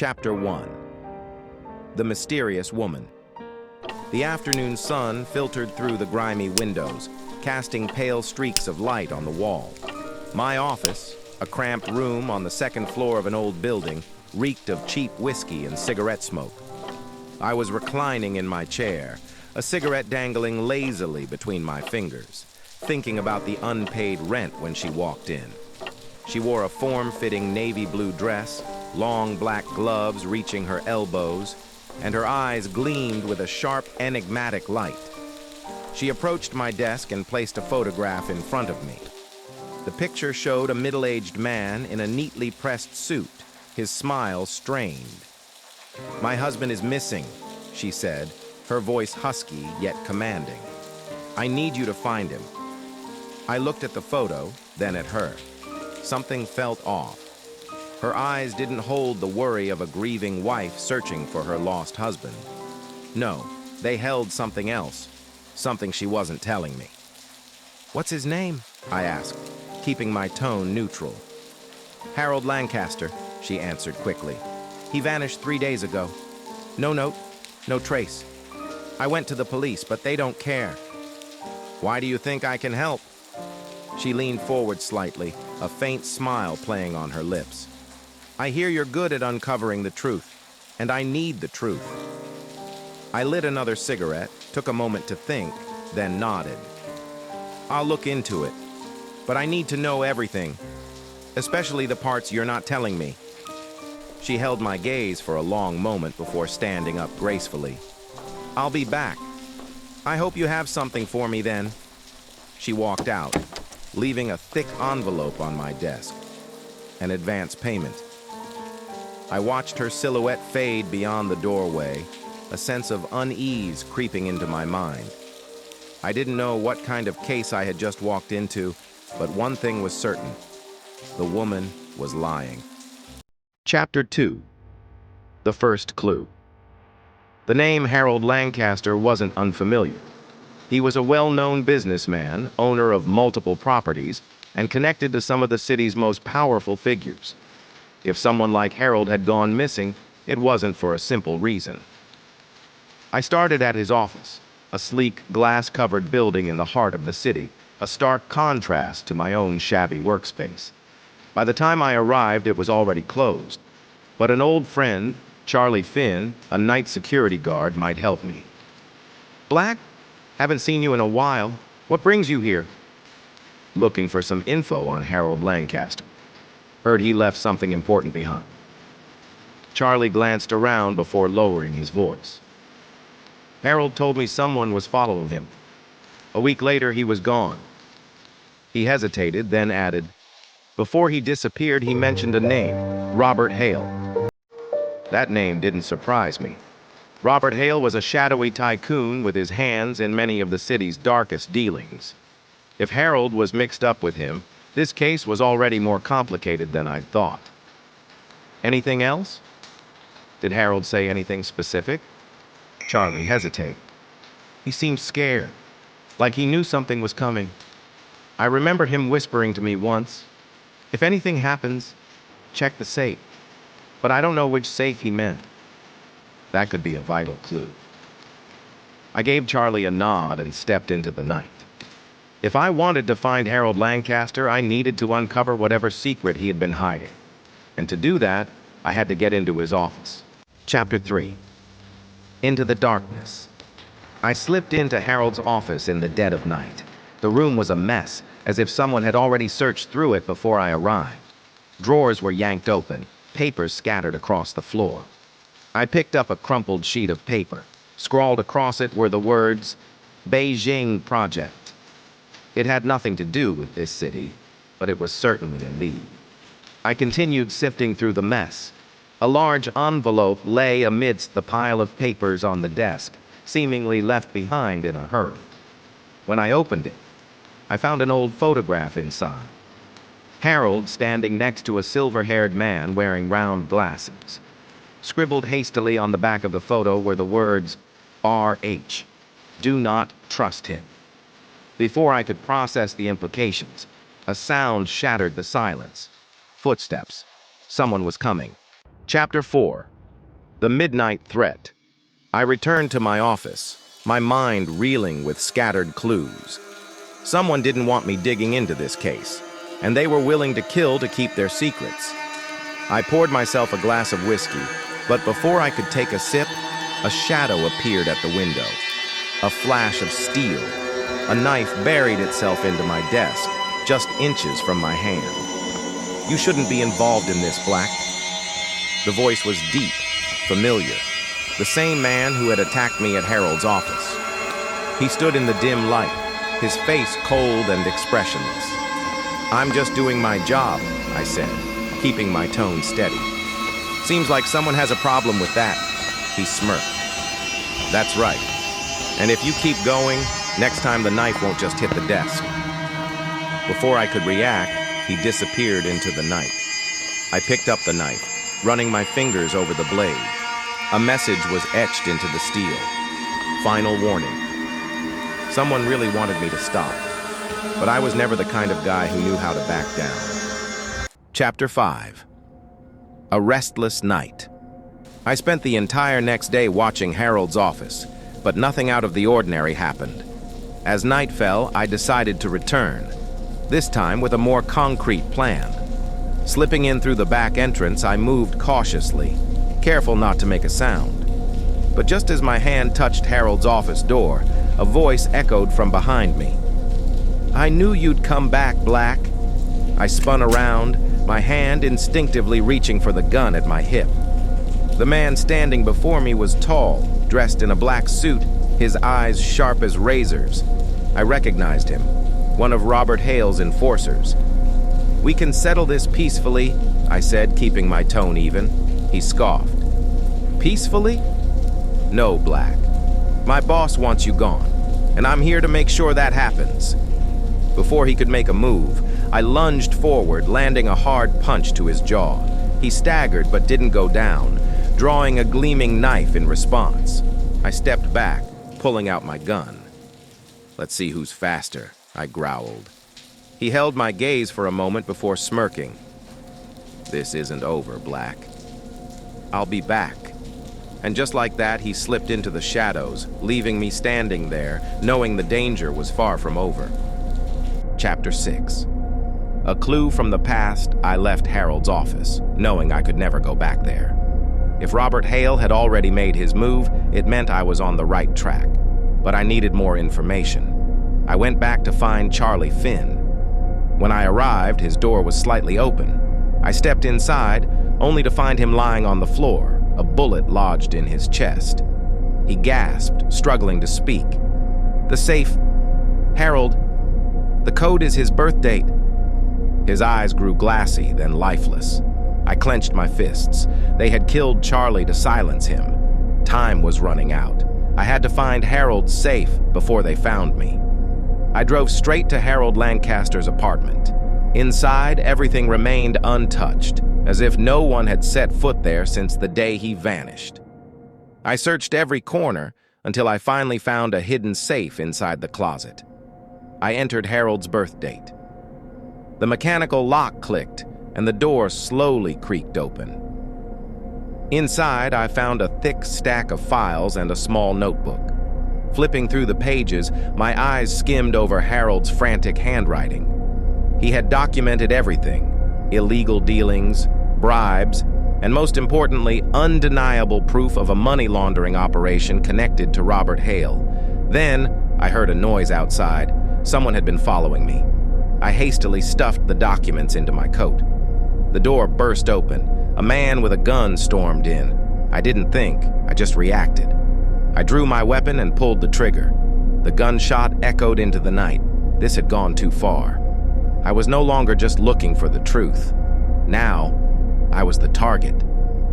Chapter 1. The Mysterious Woman. The afternoon sun filtered through the grimy windows, casting pale streaks of light on the wall. My office, a cramped room on the second floor of an old building, reeked of cheap whiskey and cigarette smoke. I was reclining in my chair, a cigarette dangling lazily between my fingers, thinking about the unpaid rent when she walked in. She wore a form-fitting navy blue dress, long black gloves reaching her elbows, and her eyes gleamed with a sharp, enigmatic light. She approached my desk and placed a photograph in front of me. The picture showed a middle-aged man in a neatly pressed suit, his smile strained. "My husband is missing," she said, her voice husky yet commanding. "I need you to find him." I looked at the photo, then at her. Something felt off. Her eyes didn't hold the worry of a grieving wife searching for her lost husband. No, they held something else, something she wasn't telling me. "What's his name?" I asked, keeping my tone neutral. "Harold Lancaster," she answered quickly. "He vanished 3 days ago. No note, no trace. I went to the police, but they don't care." "Why do you think I can help?" She leaned forward slightly, a faint smile playing on her lips. "I hear you're good at uncovering the truth, and I need the truth." I lit another cigarette, took a moment to think, then nodded. "I'll look into it, but I need to know everything, especially the parts you're not telling me." She held my gaze for a long moment before standing up gracefully. "I'll be back. I hope you have something for me then." She walked out, leaving a thick envelope on my desk, an advance payment. I watched her silhouette fade beyond the doorway, a sense of unease creeping into my mind. I didn't know what kind of case I had just walked into, but one thing was certain: the woman was lying. Chapter 2. The First Clue. The name Harold Lancaster wasn't unfamiliar. He was a well-known businessman, owner of multiple properties, and connected to some of the city's most powerful figures. If someone like Harold had gone missing, it wasn't for a simple reason. I started at his office, a sleek, glass-covered building in the heart of the city, a stark contrast to my own shabby workspace. By the time I arrived, it was already closed, but an old friend, Charlie Finn, a night security guard, might help me. "Black? Haven't seen you in a while. What brings you here?" "Looking for some info on Harold Lancaster. Heard he left something important behind." Charlie glanced around before lowering his voice. "Harold told me someone was following him. A week later, he was gone." He hesitated, then added, "Before he disappeared, he mentioned a name, Robert Hale." That name didn't surprise me. Robert Hale was a shadowy tycoon with his hands in many of the city's darkest dealings. If Harold was mixed up with him, this case was already more complicated than I'd thought. "Anything else? Did Harold say anything specific?" Charlie hesitated. He seemed scared, like he knew something was coming. I remember him whispering to me once, "If anything happens, check the safe." But I don't know which safe he meant. That could be a vital clue. I gave Charlie a nod and stepped into the night. If I wanted to find Harold Lancaster, I needed to uncover whatever secret he had been hiding. And to do that, I had to get into his office. Chapter 3. Into the darkness. I slipped into Harold's office in the dead of night. The room was a mess, as if someone had already searched through it before I arrived. Drawers were yanked open, papers scattered across the floor. I picked up a crumpled sheet of paper. Scrawled across it were the words, "Beijing Project." It had nothing to do with this city, but it was certainly a lead. I continued sifting through the mess. A large envelope lay amidst the pile of papers on the desk, seemingly left behind in a hurry. When I opened it, I found an old photograph inside. Harold standing next to a silver-haired man wearing round glasses. Scribbled hastily on the back of the photo were the words, "R.H. Do not trust him." Before I could process the implications, a sound shattered the silence. Footsteps. Someone was coming. Chapter 4. The Midnight Threat. I returned to my office, my mind reeling with scattered clues. Someone didn't want me digging into this case, and they were willing to kill to keep their secrets. I poured myself a glass of whiskey, but before I could take a sip, a shadow appeared at the window. A flash of steel. A knife buried itself into my desk, just inches from my hand. "You shouldn't be involved in this, Black." The voice was deep, familiar. The same man who had attacked me at Harold's office. He stood in the dim light, his face cold and expressionless. "I'm just doing my job," I said, keeping my tone steady. "Seems like someone has a problem with that." He smirked. "That's right. And if you keep going, next time the knife won't just hit the desk." Before I could react, he disappeared into the night. I picked up the knife, running my fingers over the blade. A message was etched into the steel. Final warning. Someone really wanted me to stop, but I was never the kind of guy who knew how to back down. Chapter 5. A Restless Night. I spent the entire next day watching Harold's office, but nothing out of the ordinary happened. As night fell, I decided to return, this time with a more concrete plan. Slipping in through the back entrance, I moved cautiously, careful not to make a sound. But just as my hand touched Harold's office door, a voice echoed from behind me. "I knew you'd come back, Black." I spun around, my hand instinctively reaching for the gun at my hip. The man standing before me was tall, dressed in a black suit, his eyes sharp as razors. I recognized him, one of Robert Hale's enforcers. "We can settle this peacefully," I said, keeping my tone even. He scoffed. "Peacefully? No, Black. My boss wants you gone, and I'm here to make sure that happens." Before he could make a move, I lunged forward, landing a hard punch to his jaw. He staggered but didn't go down, drawing a gleaming knife in response. I stepped back, pulling out my gun. "Let's see who's faster," I growled. He held my gaze for a moment before smirking. "This isn't over, Black. I'll be back." And just like that, he slipped into the shadows, leaving me standing there, knowing the danger was far from over. Chapter 6. A clue from the past, I left Harold's office, knowing I could never go back there. If Robert Hale had already made his move, it meant I was on the right track. But I needed more information. I went back to find Charlie Finn. When I arrived, his door was slightly open. I stepped inside, only to find him lying on the floor, a bullet lodged in his chest. He gasped, struggling to speak. "The safe... Harold, the code is his birth date." His eyes grew glassy, then lifeless. I clenched my fists. They had killed Charlie to silence him. Time was running out. I had to find Harold's safe before they found me. I drove straight to Harold Lancaster's apartment. Inside, everything remained untouched, as if no one had set foot there since the day he vanished. I searched every corner until I finally found a hidden safe inside the closet. I entered Harold's birth date. The mechanical lock clicked, and the door slowly creaked open. Inside, I found a thick stack of files and a small notebook. Flipping through the pages, my eyes skimmed over Harold's frantic handwriting. He had documented everything: illegal dealings, bribes, and most importantly, undeniable proof of a money laundering operation connected to Robert Hale. Then, I heard a noise outside. Someone had been following me. I hastily stuffed the documents into my coat. The door burst open. A man with a gun stormed in. I didn't think, I just reacted. I drew my weapon and pulled the trigger. The gunshot echoed into the night. This had gone too far. I was no longer just looking for the truth. Now, I was the target.